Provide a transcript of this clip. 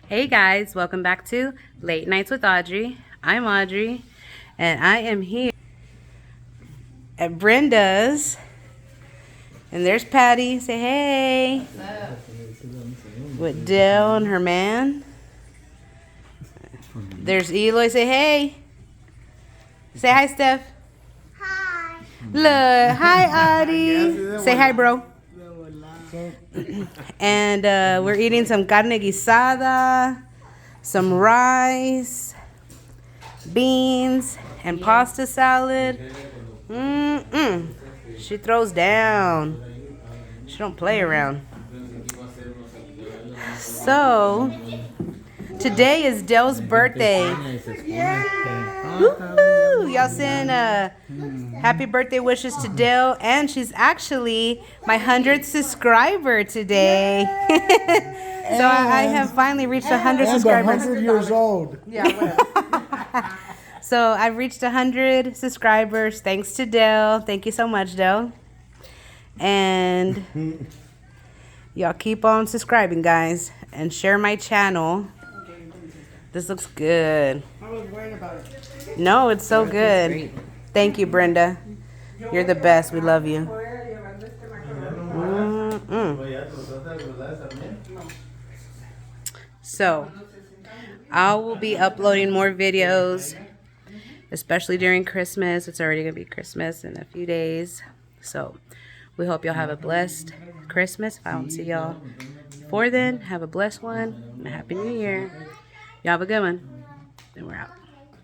Hey guys, welcome back to Late Nights with Audrey. I'm Audrey, and I am here at Brenda's. And there's Patty. Say hey. What's up? With Dell and her man. There's Eloy. Say hey. Say hi, Steph. Hi. Look, hi, Audie. Say hi, bro. And we're eating some carne guisada, some rice, beans, and pasta salad. She throws down. She don't play around. So today is Dell's birthday. Woo-hoo! Y'all send happy birthday wishes to Dell, and she's actually my 100th subscriber today. So I have finally reached 100 subscribers. 100 years old. Yeah, whatever. So I've reached 100 subscribers thanks to Dell. Thank you so much, Dell. And y'all keep on subscribing, guys, and share my channel. This looks good. I was worried about it. No, it's so good. Thank you, Brenda. You're the best. We love you. So, I will be uploading more videos, especially during Christmas. It's already going to be Christmas in a few days. So, we hope y'all have a blessed Christmas. If I don't see y'all before then, have a blessed one and a Happy New Year. Y'all have a good one. And we're out.